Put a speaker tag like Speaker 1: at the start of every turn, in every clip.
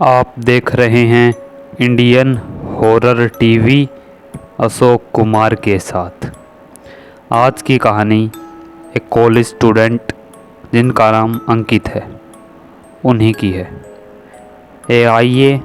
Speaker 1: आप देख रहे हैं Indian horror TV Ashok Kumar के साथ। आज की कहानी एक कॉलेज स्टूडेंट जिनका नाम अंकित है उन्हीं की है। आइए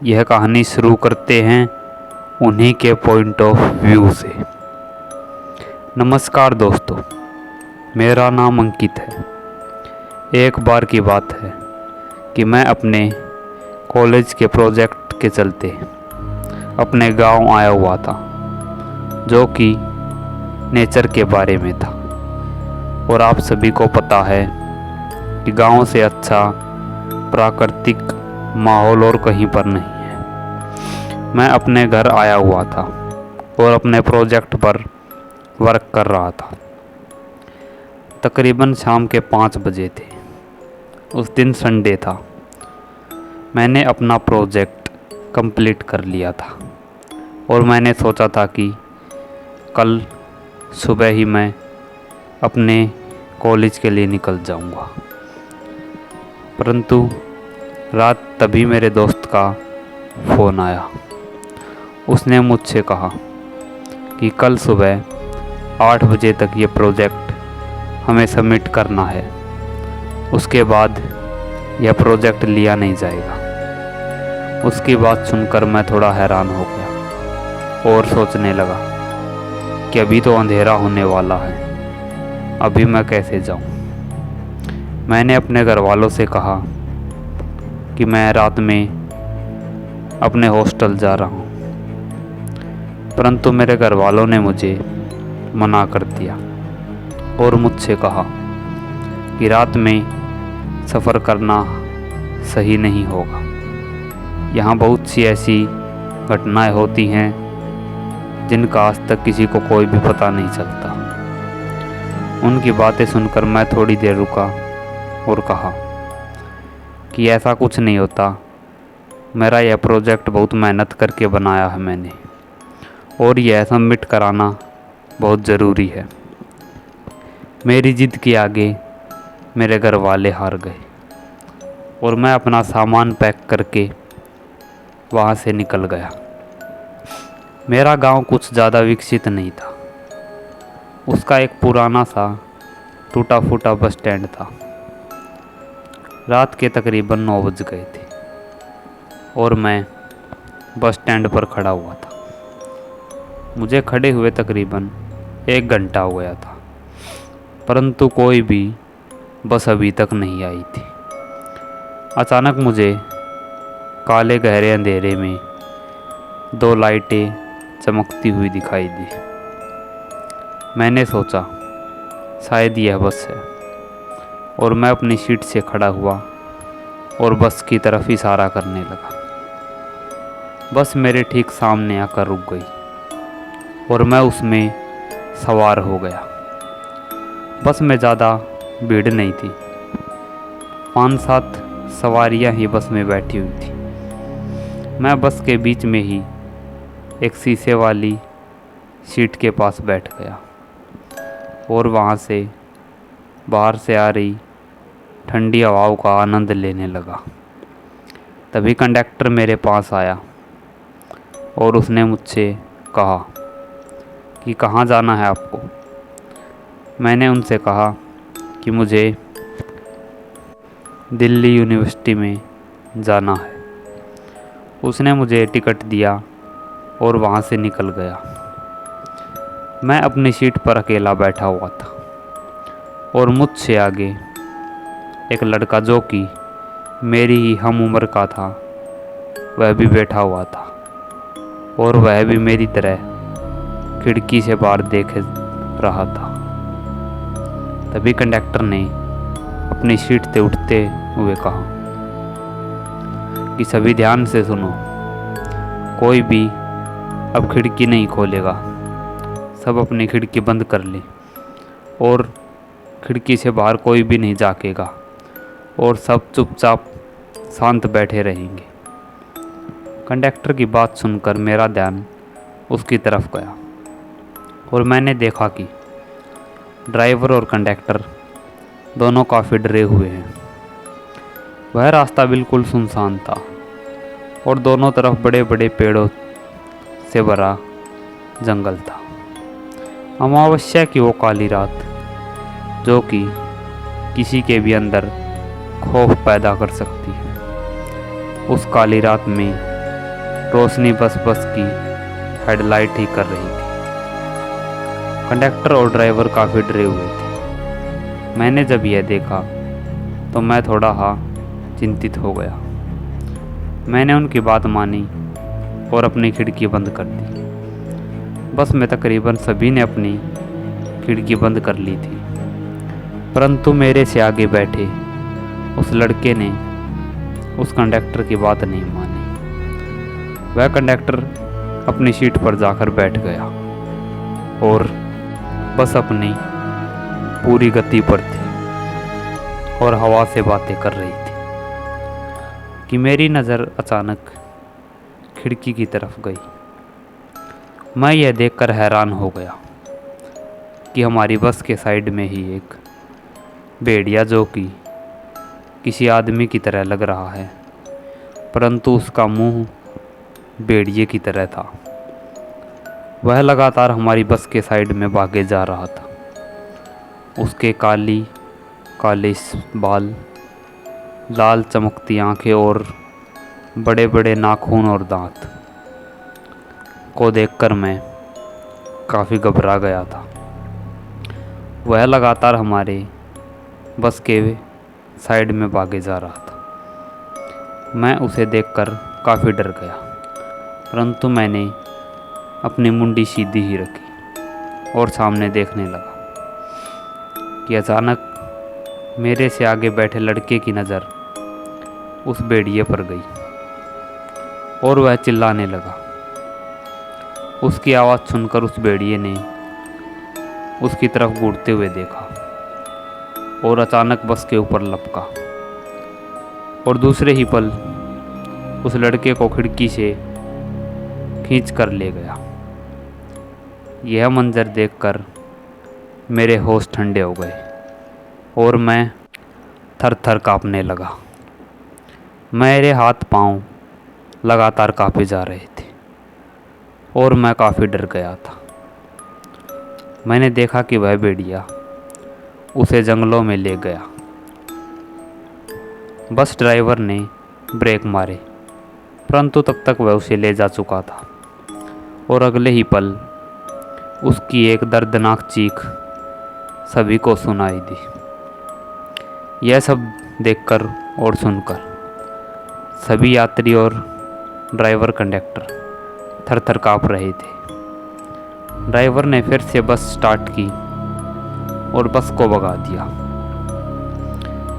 Speaker 1: यह कहानी शुरू करते हैं उन्हीं के पॉइंट ऑफ व्यू से। नमस्कार दोस्तों, मेरा नाम अंकित है। एक बार की बात है कि मैं अपने कॉलेज के प्रोजेक्ट के चलते अपने गांव आया हुआ था, जो कि नेचर के बारे में था। और आप सभी को पता है कि गांव से अच्छा प्राकृतिक माहौल और कहीं पर नहीं है। मैं अपने घर आया हुआ था और अपने प्रोजेक्ट पर वर्क कर रहा था। तकरीबन शाम के 5 बजे थे। उस दिन संडे था। मैंने अपना प्रोजेक्ट कंप्लीट कर लिया था और मैंने सोचा था कि कल सुबह ही मैं अपने कॉलेज के लिए निकल जाऊंगा। परंतु रात तभी मेरे दोस्त का फ़ोन आया। उसने मुझसे कहा कि कल सुबह 8 बजे तक ये प्रोजेक्ट हमें सबमिट करना है, उसके बाद यह प्रोजेक्ट लिया नहीं जाएगा। उसकी बात सुनकर मैं थोड़ा हैरान हो गया और सोचने लगा कि अभी तो अंधेरा होने वाला है, अभी मैं कैसे जाऊं। मैंने अपने घर वालों से कहा कि मैं रात में अपने हॉस्टल जा रहा हूं, परंतु मेरे घर वालों ने मुझे मना कर दिया और मुझसे कहा कि रात में सफ़र करना सही नहीं होगा। यहाँ बहुत सी ऐसी घटनाएं होती हैं जिनका आज तक किसी को कोई भी पता नहीं चलता। उनकी बातें सुनकर मैं थोड़ी देर रुका और कहा कि ऐसा कुछ नहीं होता। मेरा यह प्रोजेक्ट बहुत मेहनत करके बनाया है मैंने, और यह सबमिट कराना बहुत ज़रूरी है। मेरी ज़िद के आगे मेरे घर वाले हार गए और मैं अपना सामान पैक करके वहाँ से निकल गया। मेरा गांव कुछ ज़्यादा विकसित नहीं था। उसका एक पुराना सा टूटा फूटा बस स्टैंड था। रात के तकरीबन 9 बज गए थे और मैं बस स्टैंड पर खड़ा हुआ था। मुझे खड़े हुए तकरीबन 1 घंटा हो गया था, परंतु कोई भी बस अभी तक नहीं आई थी। अचानक मुझे काले गहरे अंधेरे में 2 लाइटें चमकती हुई दिखाई दी। मैंने सोचा शायद यह बस है, और मैं अपनी सीट से खड़ा हुआ और बस की तरफ इशारा करने लगा। बस मेरे ठीक सामने आकर रुक गई और मैं उसमें सवार हो गया। बस में ज़्यादा भीड़ नहीं थी। 5-7 सवारियां ही बस में बैठी हुई थी। मैं बस के बीच में ही एक शीशे वाली सीट के पास बैठ गया और वहाँ से बाहर से आ रही ठंडी हवाओं का आनंद लेने लगा। तभी कंडक्टर मेरे पास आया और उसने मुझसे कहा कि कहाँ जाना है आपको। मैंने उनसे कहा कि मुझे दिल्ली यूनिवर्सिटी में जाना है। उसने मुझे टिकट दिया और वहाँ से निकल गया। मैं अपनी सीट पर अकेला बैठा हुआ था और मुझसे आगे एक लड़का जो कि मेरी ही हम उम्र का था, वह भी बैठा हुआ था, और वह भी मेरी तरह खिड़की से बाहर देख रहा था। तभी कंडक्टर ने अपनी सीट से उठते हुए कहा कि सभी ध्यान से सुनो, कोई भी अब खिड़की नहीं खोलेगा। सब अपनी खिड़की बंद कर ले और खिड़की से बाहर कोई भी नहीं झांकेगा, और सब चुपचाप शांत बैठे रहेंगे। कंडक्टर की बात सुनकर मेरा ध्यान उसकी तरफ गया और मैंने देखा कि ड्राइवर और कंडक्टर दोनों काफ़ी डरे हुए हैं। वह रास्ता बिल्कुल सुनसान था और दोनों तरफ बड़े बड़े पेड़ों से भरा जंगल था। अमावस्या की वो काली रात जो कि किसी के भी अंदर खौफ पैदा कर सकती है। उस काली रात में रोशनी बस की हेडलाइट ही कर रही थी। कंडक्टर और ड्राइवर काफ़ी डरे हुए थे। मैंने जब यह देखा तो मैं थोड़ा चिंतित हो गया। मैंने उनकी बात मानी और अपनी खिड़की बंद कर दी। बस में तकरीबन सभी ने अपनी खिड़की बंद कर ली थी, परंतु मेरे से आगे बैठे उस लड़के ने उस कंडक्टर की बात नहीं मानी। वह कंडक्टर अपनी सीट पर जाकर बैठ गया और बस अपनी पूरी गति पर थी और हवा से बातें कर रही थी कि मेरी नज़र अचानक खिड़की की तरफ गई। मैं यह देखकर हैरान हो गया कि हमारी बस के साइड में ही एक भेड़िया, जो कि किसी आदमी की तरह लग रहा है, परंतु उसका मुंह भेड़िए की तरह था, वह लगातार हमारी बस के साइड में भागे जा रहा था। उसके काले बाल, लाल चमकती आंखें और बड़े बड़े नाखून और दांत को देखकर मैं काफ़ी घबरा गया था। वह लगातार हमारे बस के साइड में भागे जा रहा था। मैं उसे देखकर काफ़ी डर गया, परंतु मैंने अपनी मुंडी सीधी ही रखी और सामने देखने लगा कि अचानक मेरे से आगे बैठे लड़के की नज़र उस भेड़िए पर गई और वह चिल्लाने लगा। उसकी आवाज़ सुनकर उस भेड़िए ने उसकी तरफ घूरते हुए देखा और अचानक बस के ऊपर लपका और दूसरे ही पल उस लड़के को खिड़की से खींच कर ले गया। यह मंजर देखकर मेरे होश ठंडे हो गए और मैं थर थर काँपने लगा। मेरे हाथ पांव लगातार काँपे जा रहे थे और मैं काफ़ी डर गया था। मैंने देखा कि वह भेड़िया उसे जंगलों में ले गया। बस ड्राइवर ने ब्रेक मारे, परंतु तब तक वह उसे ले जा चुका था और अगले ही पल उसकी एक दर्दनाक चीख सभी को सुनाई दी। यह सब देखकर और सुनकर सभी यात्री और ड्राइवर कंडक्टर थर थर काँप रहे थे। ड्राइवर ने फिर से बस स्टार्ट की और बस को भगा दिया।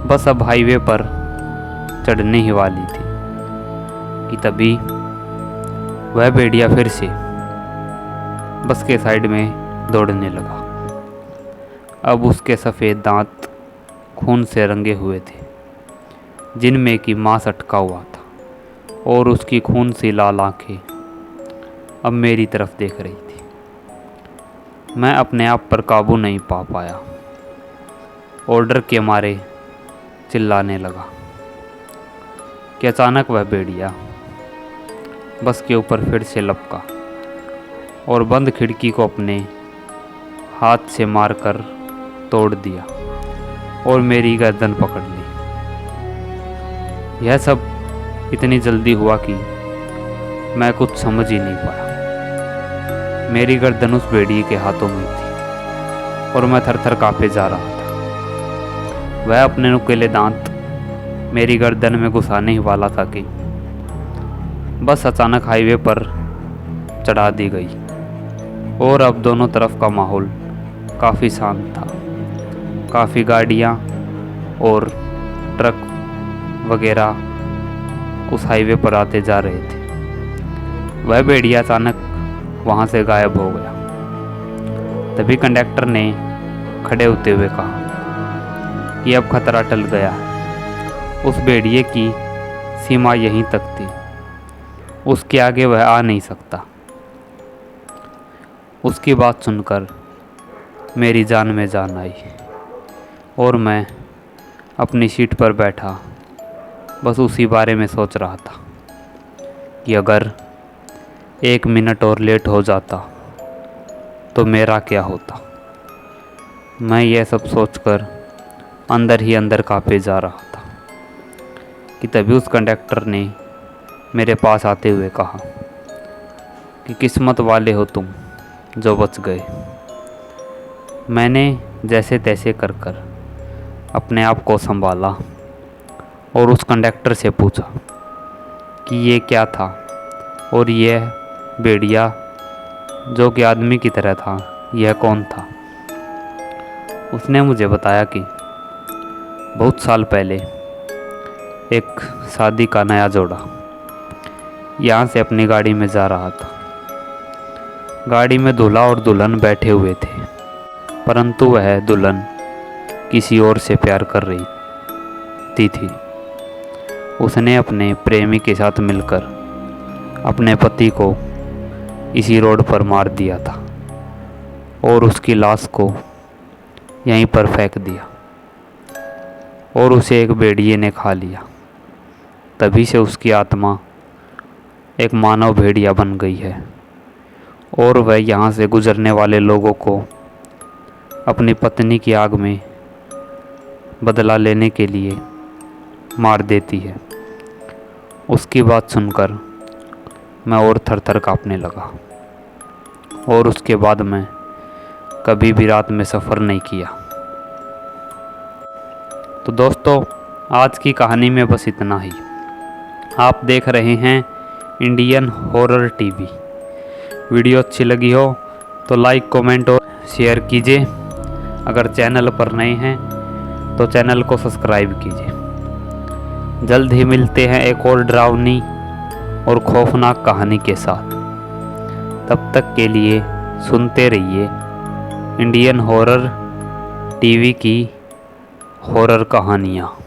Speaker 1: बस अब हाईवे पर चढ़ने ही वाली थी कि तभी वह भेड़िया फिर से बस के साइड में दौड़ने लगा। अब उसके सफ़ेद दांत खून से रंगे हुए थे, जिनमें कि मांस अटका हुआ था, और उसकी खून सी लाल आंखें अब मेरी तरफ देख रही थी। मैं अपने आप पर काबू नहीं पा पाया और डर के मारे चिल्लाने लगा कि अचानक वह भेड़िया बस के ऊपर फिर से लपका और बंद खिड़की को अपने हाथ से मारकर तोड़ दिया और मेरी गर्दन पकड़ ली। यह सब इतनी जल्दी हुआ कि मैं कुछ समझ ही नहीं पाया। मेरी गर्दन उस भेड़िए के हाथों में थी और मैं थर थर काँपे जा रहा था। वह अपने नुकीले दांत मेरी गर्दन में घुसाने ही वाला था कि बस अचानक हाईवे पर चढ़ा दी गई और अब दोनों तरफ का माहौल काफ़ी शांत था। काफ़ी गाड़ियाँ और ट्रक वगैरह उस हाईवे पर आते जा रहे थे। वह भेड़िया अचानक वहाँ से गायब हो गया। तभी कंडक्टर ने खड़े होते हुए कहा कि अब खतरा टल गया है। उस भेड़िए की सीमा यहीं तक थी, उसके आगे वह आ नहीं सकता। उसकी बात सुनकर मेरी जान में जान आई और मैं अपनी सीट पर बैठा बस उसी बारे में सोच रहा था कि अगर 1 मिनट और लेट हो जाता तो मेरा क्या होता। मैं यह सब सोचकर अंदर ही अंदर काँपे जा रहा था कि तभी उस कंडक्टर ने मेरे पास आते हुए कहा कि किस्मत वाले हो तुम जो बच गए। मैंने जैसे तैसे कर अपने आप को संभाला और उस कंडक्टर से पूछा कि ये क्या था और यह भेड़िया जो कि आदमी की तरह था यह कौन था। उसने मुझे बताया कि बहुत साल पहले एक शादी का नया जोड़ा यहाँ से अपनी गाड़ी में जा रहा था। गाड़ी में दूल्हा और दुल्हन बैठे हुए थे, परंतु वह दुल्हन किसी और से प्यार कर रही थी। उसने अपने प्रेमी के साथ मिलकर अपने पति को इसी रोड पर मार दिया था और उसकी लाश को यहीं पर फेंक दिया और उसे एक भेड़िए ने खा लिया। तभी से उसकी आत्मा एक मानव भेड़िया बन गई है और वह यहाँ से गुजरने वाले लोगों को अपनी पत्नी की आग में बदला लेने के लिए मार देती है। उसकी बात सुनकर मैं और थर-थर काँपने लगा और उसके बाद मैं कभी भी रात में सफ़र नहीं किया। तो दोस्तों, आज की कहानी में बस इतना ही। आप देख रहे हैं इंडियन हॉरर टीवी। वीडियो अच्छी लगी हो तो लाइक, कमेंट और शेयर कीजिए। अगर चैनल पर नए हैं तो चैनल को सब्सक्राइब कीजिए। जल्द ही मिलते हैं एक और डरावनी और खौफनाक कहानी के साथ। तब तक के लिए सुनते रहिए इंडियन हॉरर टीवी की हॉरर कहानियाँ।